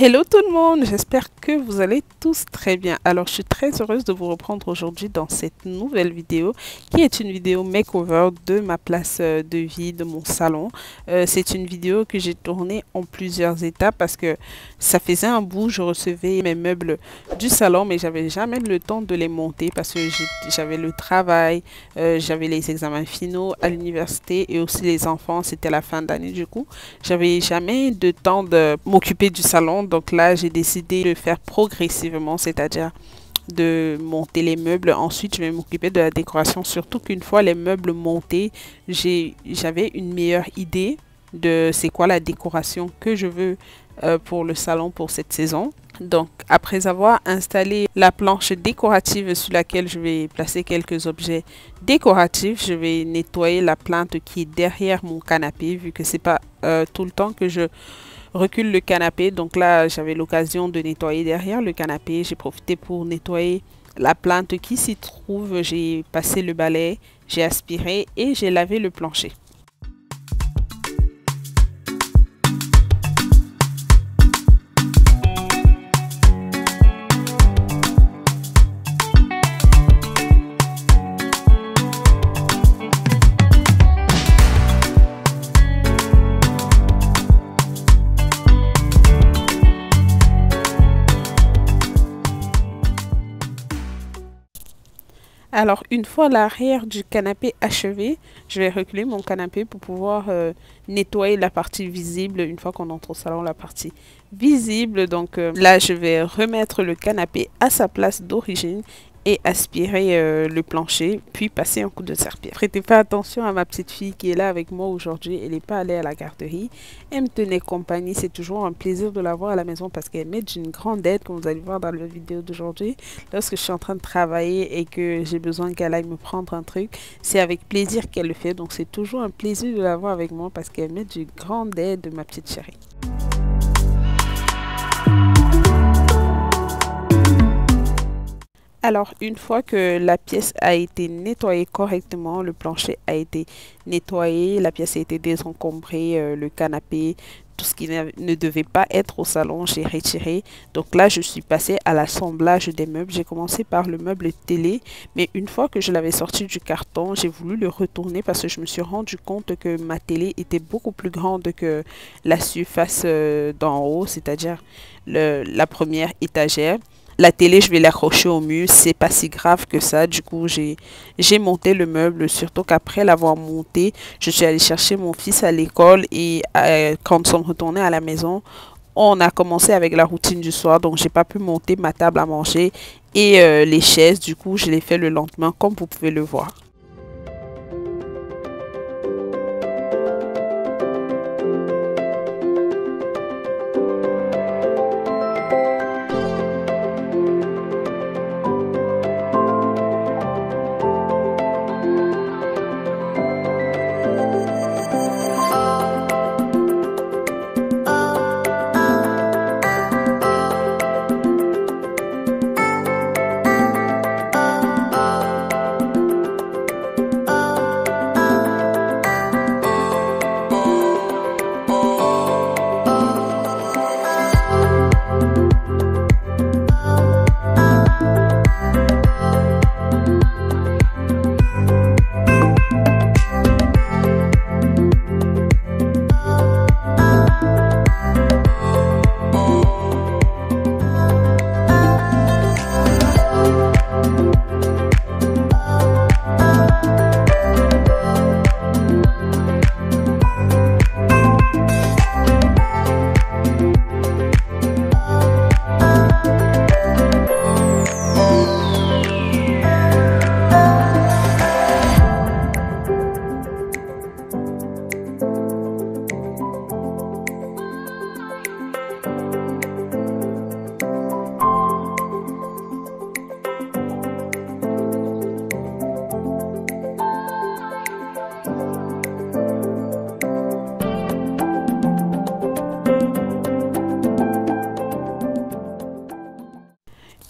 Hello tout le monde, j'espère que vous allez tous très bien. Alors je suis très heureuse de vous reprendre aujourd'hui dans cette nouvelle vidéo qui est une vidéo makeover de ma place de vie, de mon salon. C'est une vidéo que j'ai tournée en plusieurs étapes parce que ça faisait un bout, je recevais mes meubles du salon mais j'avais jamais le temps de les monter parce que j'avais le travail, j'avais les examens finaux à l'université et aussi les enfants, c'était la fin d'année du coup. J'avais jamais de temps de m'occuper du salon. Donc là, j'ai décidé de faire progressivement, c'est-à-dire de monter les meubles. Ensuite, je vais m'occuper de la décoration. Surtout qu'une fois les meubles montés, j'avais une meilleure idée de c'est quoi la décoration que je veux pour le salon pour cette saison. Donc, après avoir installé la planche décorative sur laquelle je vais placer quelques objets décoratifs, je vais nettoyer la plante qui est derrière mon canapé, vu que c'est pas tout le temps que je recule le canapé. Donc là, j'avais l'occasion de nettoyer derrière le canapé. J'ai profité pour nettoyer la plante qui s'y trouve. J'ai passé le balai, j'ai aspiré et j'ai lavé le plancher. Alors, une fois l'arrière du canapé achevé, je vais reculer mon canapé pour pouvoir nettoyer la partie visible. Une fois qu'on entre au salon, la partie visible. Donc là, je vais remettre le canapé à sa place d'origine et aspirer le plancher, puis passer un coup de serpillère. Prêtez pas attention à ma petite fille qui est là avec moi aujourd'hui. Elle n'est pas allée à la garderie. Elle me tenait compagnie. C'est toujours un plaisir de la voir à la maison parce qu'elle m'aide d'une grande aide, comme vous allez voir dans la vidéo d'aujourd'hui. Lorsque je suis en train de travailler et que j'ai besoin qu'elle aille me prendre un truc, c'est avec plaisir qu'elle le fait. Donc c'est toujours un plaisir de la voir avec moi parce qu'elle m'aide d'une grande aide, ma petite chérie. Alors, une fois que la pièce a été nettoyée correctement, le plancher a été nettoyé, la pièce a été désencombrée, le canapé, tout ce qui ne devait pas être au salon, j'ai retiré. Donc là, je suis passée à l'assemblage des meubles. J'ai commencé par le meuble télé, mais une fois que je l'avais sorti du carton, j'ai voulu le retourner parce que je me suis rendu compte que ma télé était beaucoup plus grande que la surface d'en haut, c'est-à-dire la première étagère. La télé, je vais l'accrocher au mur, c'est pas si grave que ça. Du coup, j'ai monté le meuble, surtout qu'après l'avoir monté, je suis allée chercher mon fils à l'école et quand nous sommes retournés à la maison, on a commencé avec la routine du soir. Donc, j'ai pas pu monter ma table à manger et les chaises. Du coup, je l'ai fait le lendemain, comme vous pouvez le voir.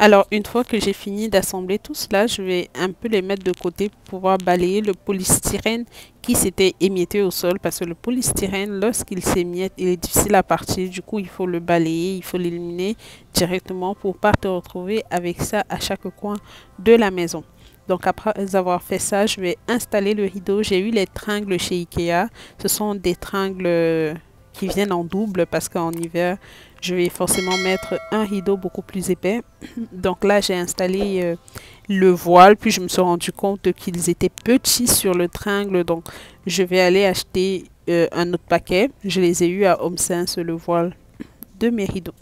Alors, une fois que j'ai fini d'assembler tout cela, je vais un peu les mettre de côté pour pouvoir balayer le polystyrène qui s'était émietté au sol. Parce que le polystyrène, lorsqu'il s'émiette, il est difficile à partir. Du coup, il faut le balayer, il faut l'éliminer directement pour ne pas te retrouver avec ça à chaque coin de la maison. Donc, après avoir fait ça, je vais installer le rideau. J'ai eu les tringles chez Ikea. Ce sont des tringles qui viennent en double parce qu'en hiver, je vais forcément mettre un rideau beaucoup plus épais. Donc là, j'ai installé le voile, puis je me suis rendu compte qu'ils étaient petits sur le tringle. Donc, je vais aller acheter un autre paquet. Je les ai eus à HomeSense, le voile de mes rideaux.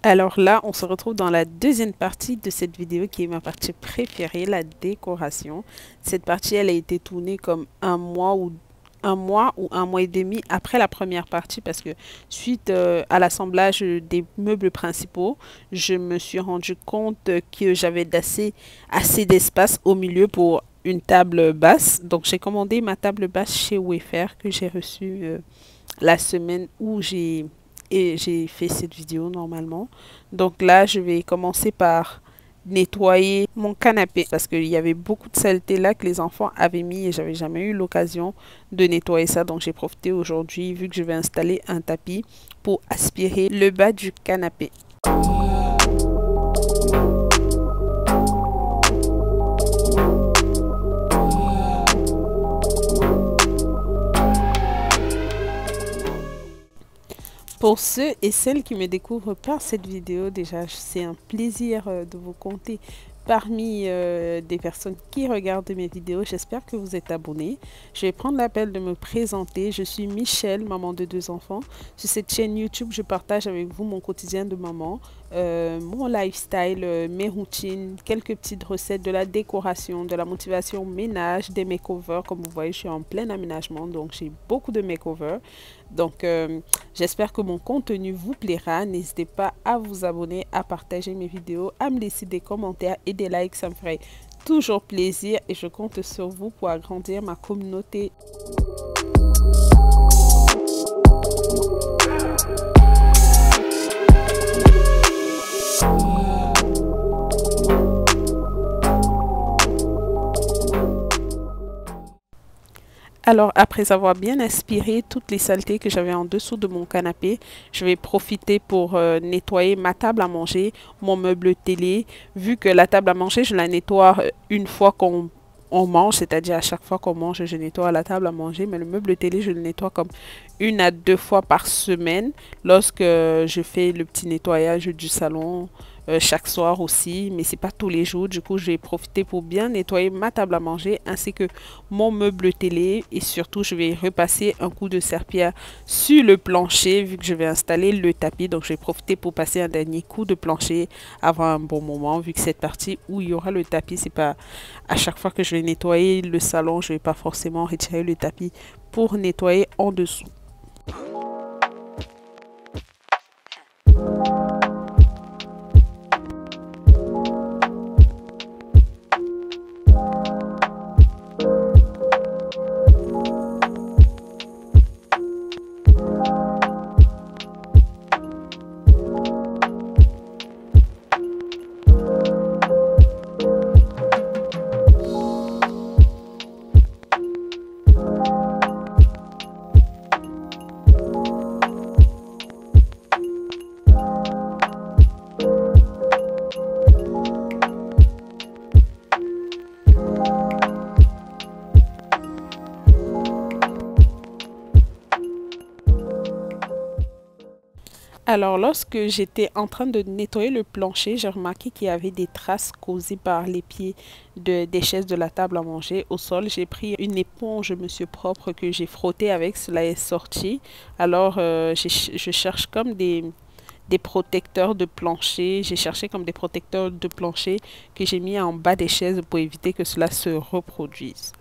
Alors là, on se retrouve dans la deuxième partie de cette vidéo qui est ma partie préférée, la décoration. Cette partie, elle a été tournée comme un mois ou un mois et demi après la première partie parce que suite à l'assemblage des meubles principaux, je me suis rendu compte que j'avais assez d'espace au milieu pour une table basse. Donc j'ai commandé ma table basse chez Wayfair que j'ai reçue la semaine où j'ai fait cette vidéo normalement. Donc là, je vais commencer par nettoyer mon canapé parce qu'il y avait beaucoup de saleté là que les enfants avaient mis et j'avais jamais eu l'occasion de nettoyer ça. Donc j'ai profité aujourd'hui, vu que je vais installer un tapis, pour aspirer le bas du canapé. Pour ceux et celles qui me découvrent par cette vidéo, déjà, c'est un plaisir de vous compter parmi des personnes qui regardent mes vidéos. J'espère que vous êtes abonnés. Je vais prendre l'appel de me présenter. Je suis Michelle, maman de 2 enfants. Sur cette chaîne YouTube, je partage avec vous mon quotidien de maman, mon lifestyle, mes routines, quelques petites recettes, de la décoration, de la motivation ménage, des makeovers. Comme vous voyez, je suis en plein aménagement, donc j'ai beaucoup de makeovers. Donc, j'espère que mon contenu vous plaira. N'hésitez pas à vous abonner, à partager mes vidéos, à me laisser des commentaires et des likes. Ça me ferait toujours plaisir et je compte sur vous pour agrandir ma communauté. Alors, après avoir bien aspiré toutes les saletés que j'avais en dessous de mon canapé, je vais profiter pour nettoyer ma table à manger, mon meuble télé. Vu que la table à manger, je la nettoie une fois qu'on mange, c'est-à-dire à chaque fois qu'on mange, je nettoie la table à manger. Mais le meuble télé, je le nettoie comme 1 à 2 fois par semaine lorsque je fais le petit nettoyage du salon. Chaque soir aussi, mais c'est pas tous les jours. Du coup, je vais profiter pour bien nettoyer ma table à manger ainsi que mon meuble télé et surtout je vais repasser un coup de serpillère sur le plancher vu que je vais installer le tapis. Donc je vais profiter pour passer un dernier coup de plancher avant un bon moment, vu que cette partie où il y aura le tapis, c'est pas à chaque fois que je vais nettoyer le salon, je vais pas forcément retirer le tapis pour nettoyer en dessous. Alors, lorsque j'étais en train de nettoyer le plancher, j'ai remarqué qu'il y avait des traces causées par les pieds des chaises de la table à manger au sol. J'ai pris une éponge monsieur propre que j'ai frotté avec, cela est sorti. Alors, je cherche comme des protecteurs de plancher. J'ai cherché comme des protecteurs de plancher que j'ai mis en bas des chaises pour éviter que cela se reproduise.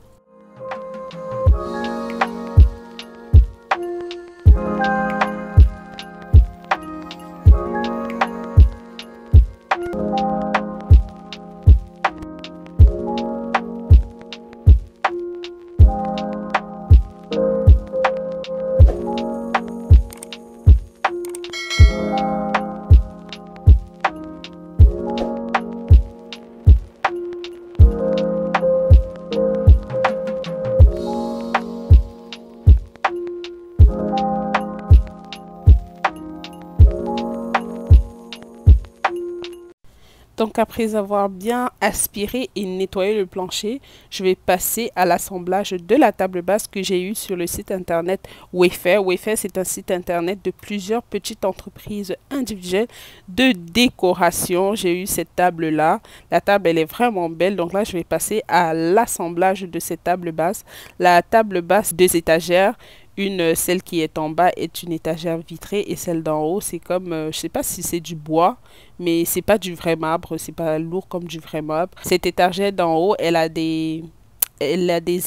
Donc après avoir bien aspiré et nettoyé le plancher, je vais passer à l'assemblage de la table basse que j'ai eue sur le site internet Wayfair. Wayfair, c'est un site internet de plusieurs petites entreprises individuelles de décoration. J'ai eu cette table-là. La table, elle est vraiment belle. Donc là, je vais passer à l'assemblage de cette table basse. La table basse, 2 étagères. Celle qui est en bas est une étagère vitrée et celle d'en haut, c'est comme, je sais pas si c'est du bois, mais c'est pas du vrai marbre, c'est pas lourd comme du vrai marbre. Cette étagère d'en haut, elle a des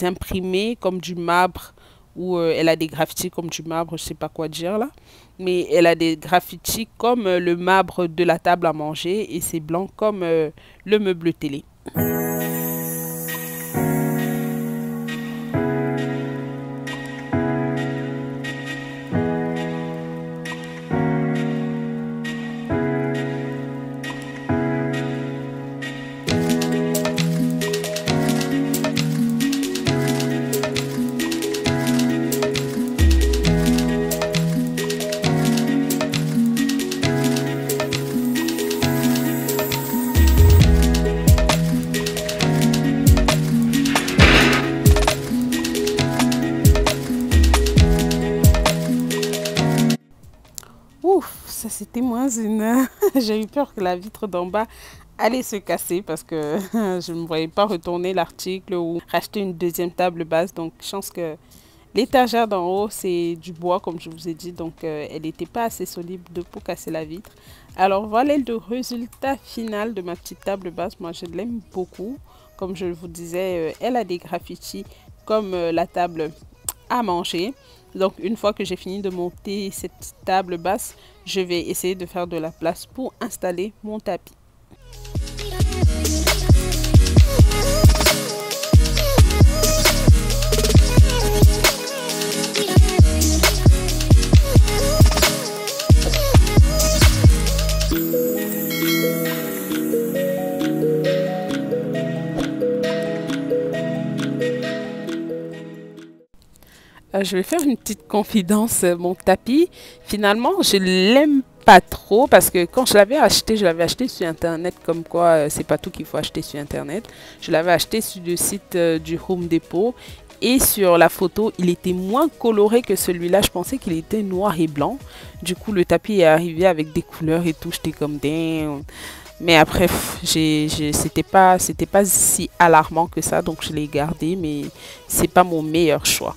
imprimés comme du marbre ou elle a des graffitis comme du marbre, je sais pas quoi dire là. Mais elle a des graffitis comme le marbre de la table à manger et c'est blanc comme le meuble télé. Ouf, ça c'était moins une. J'ai eu peur que la vitre d'en bas allait se casser parce que je ne me voyais pas retourner l'article ou racheter une deuxième table basse. Donc, je pense que l'étagère d'en haut, c'est du bois, comme je vous ai dit. Donc, elle n'était pas assez solide pour casser la vitre. Alors, voilà le résultat final de ma petite table basse. Moi, je l'aime beaucoup. Comme je vous disais, elle a des graffitis comme la table à manger. Donc une fois que j'ai fini de monter cette table basse, je vais essayer de faire de la place pour installer mon tapis. Je vais faire une petite confidence. Mon tapis, finalement, je l'aime pas trop parce que quand je l'avais acheté sur Internet, comme quoi c'est pas tout qu'il faut acheter sur Internet. Je l'avais acheté sur le site du Home Depot et sur la photo, il était moins coloré que celui-là. Je pensais qu'il était noir et blanc. Du coup, le tapis est arrivé avec des couleurs et tout. J'étais comme damn. Mais après, c'était pas si alarmant que ça, donc je l'ai gardé, mais c'est pas mon meilleur choix.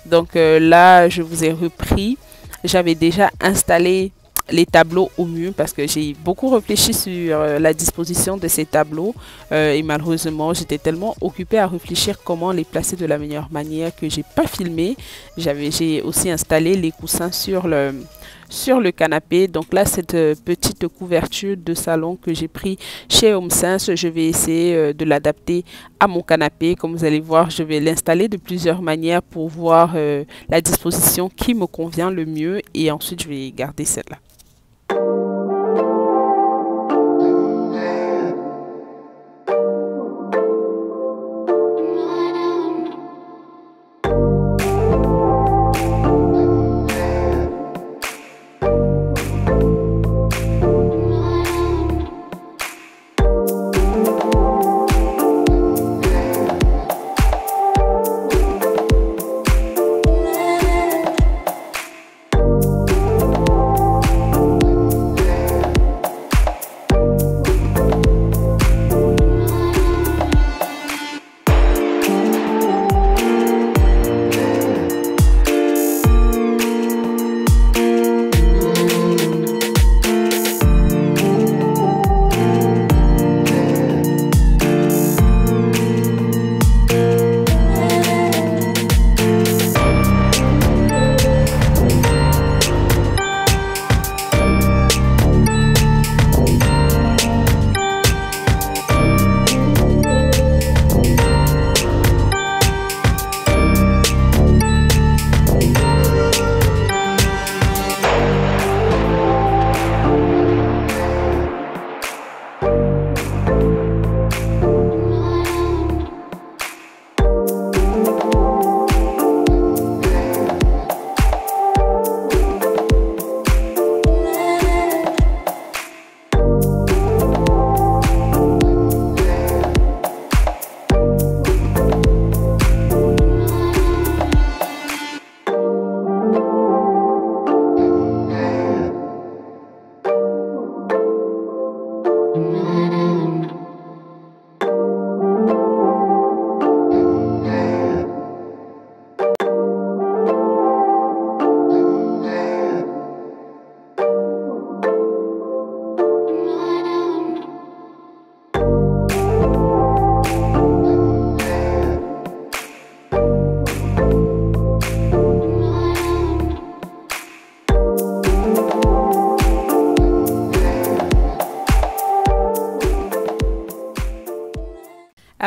Donc là, je vous ai repris. J'avais déjà installé les tableaux au mur parce que j'ai beaucoup réfléchi sur la disposition de ces tableaux et malheureusement, j'étais tellement occupée à réfléchir comment les placer de la meilleure manière que j'ai pas filmé. J'ai aussi installé les coussins sur le canapé. Donc là, cette petite couverture de salon que j'ai pris chez HomeSense, je vais essayer de l'adapter à mon canapé. Comme vous allez voir, je vais l'installer de plusieurs manières pour voir la disposition qui me convient le mieux et ensuite je vais garder celle-là.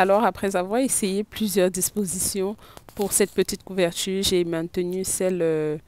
Alors, après avoir essayé plusieurs dispositions pour cette petite couverture, j'ai maintenu celle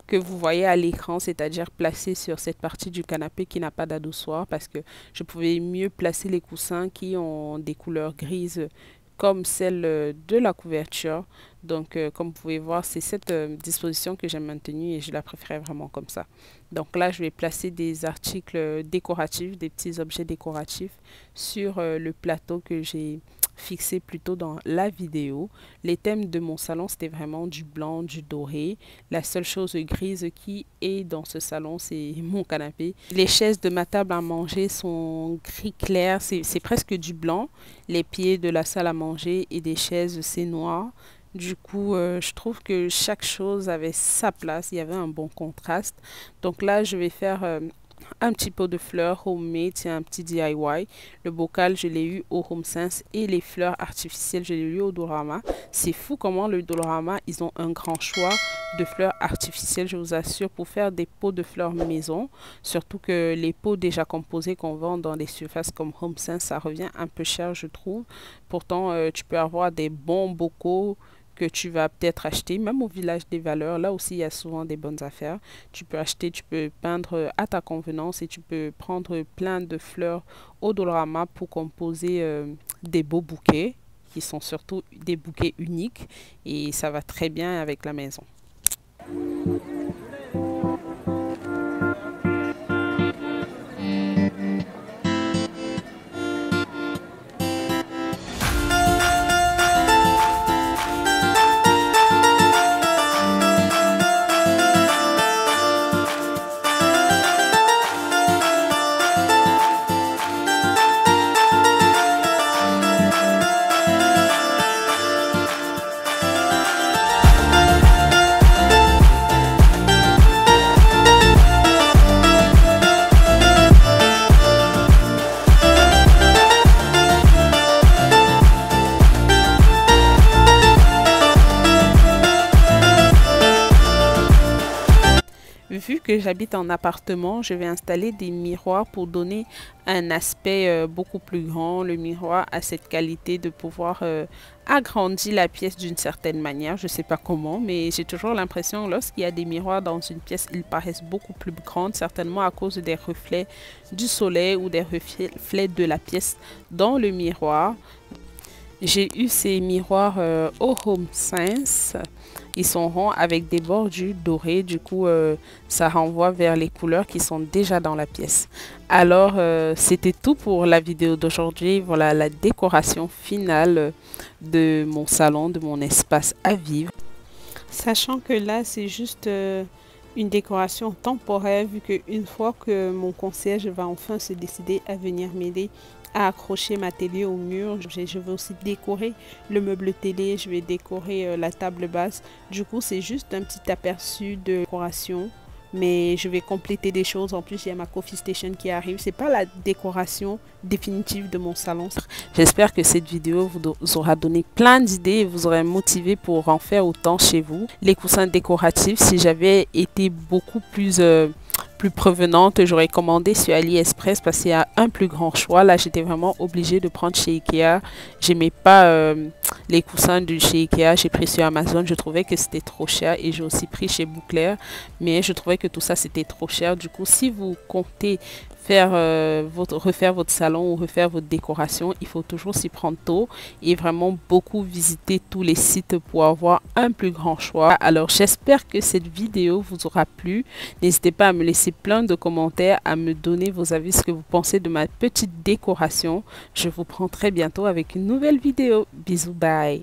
que vous voyez à l'écran, c'est-à-dire placée sur cette partie du canapé qui n'a pas d'adossoir, parce que je pouvais mieux placer les coussins qui ont des couleurs grises comme celle de la couverture. Donc, comme vous pouvez voir, c'est cette disposition que j'ai maintenue et je la préférais vraiment comme ça. Donc là, je vais placer des articles décoratifs, des petits objets décoratifs sur le plateau que j'ai fixé plus tôt dans la vidéo. Les thèmes de mon salon, c'était vraiment du blanc, du doré. La seule chose grise qui est dans ce salon, c'est mon canapé. Les chaises de ma table à manger sont gris clair, c'est presque du blanc. Les pieds de la salle à manger et des chaises, c'est noir. Du coup, je trouve que chaque chose avait sa place, il y avait un bon contraste. Donc là, je vais faire un petit pot de fleurs homemade, c'est un petit DIY. Le bocal, je l'ai eu au HomeSense et les fleurs artificielles, je l'ai eu au Dollarama. C'est fou comment le Dollarama, ils ont un grand choix de fleurs artificielles, je vous assure, pour faire des pots de fleurs maison. Surtout que les pots déjà composés qu'on vend dans des surfaces comme HomeSense, ça revient un peu cher, je trouve. Pourtant, tu peux avoir des bons bocaux que tu vas peut-être acheter, même au village des valeurs, là aussi il y a souvent des bonnes affaires. Tu peux acheter, tu peux peindre à ta convenance et tu peux prendre plein de fleurs au Dollarama pour composer des beaux bouquets qui sont surtout des bouquets uniques et ça va très bien avec la maison. Vu que j'habite en appartement, je vais installer des miroirs pour donner un aspect beaucoup plus grand. Le miroir a cette qualité de pouvoir agrandir la pièce d'une certaine manière. Je ne sais pas comment, mais j'ai toujours l'impression lorsqu'il y a des miroirs dans une pièce, ils paraissent beaucoup plus grands, certainement à cause des reflets du soleil ou des reflets de la pièce dans le miroir. J'ai eu ces miroirs au HomeSense. Ils sont ronds avec des bordures dorées. Du coup, ça renvoie vers les couleurs qui sont déjà dans la pièce. Alors, c'était tout pour la vidéo d'aujourd'hui. Voilà la décoration finale de mon salon, de mon espace à vivre. Sachant que là, c'est juste une décoration temporaire, vu qu'une fois que mon concierge va enfin se décider à venir m'aider à accrocher ma télé au mur, je vais aussi décorer le meuble télé, je vais décorer la table basse. Du coup, c'est juste un petit aperçu de décoration, mais je vais compléter des choses. En plus, il y a ma coffee station qui arrive. C'est pas la décoration définitive de mon salon. J'espère que cette vidéo vous aura donné plein d'idées et vous aura motivé pour en faire autant chez vous. Les coussins décoratifs, si j'avais été beaucoup plus prévenante, j'aurais commandé sur AliExpress parce qu'il y a un plus grand choix. Là, j'étais vraiment obligée de prendre chez Ikea. J'aimais pas les coussins de chez Ikea. J'ai pris sur Amazon. Je trouvais que c'était trop cher et j'ai aussi pris chez Bouclair. Mais je trouvais que tout ça, c'était trop cher. Du coup, si vous comptez faire refaire votre salon ou refaire votre décoration, il faut toujours s'y prendre tôt et vraiment beaucoup visiter tous les sites pour avoir un plus grand choix. Alors j'espère que cette vidéo vous aura plu. N'hésitez pas à me laisser plein de commentaires, à me donner vos avis, ce que vous pensez de ma petite décoration. Je vous prends très bientôt avec une nouvelle vidéo. Bisous, bye.